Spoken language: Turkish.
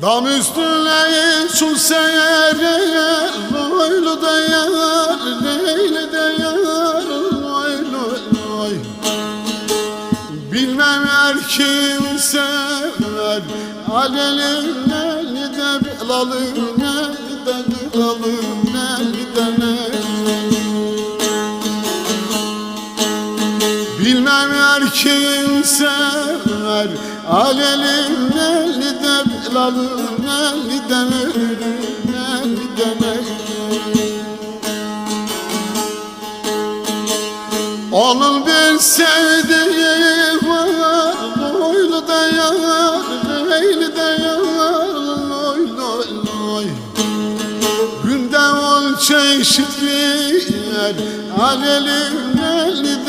Dam üstüne su seyer, loylu da yar, leyli de yar, loylu loy. Bilmem er kim sever, aleli neli de bilalı, neli de bilalı, neli de neli. Bilmem er kim sever, aleli neli de bilalı, neli de neli, neli de neli. Onun bir sevdiği var, loylu da yar, leyli de yar, loy loy loy. Günde on çeşit yer, aleli neli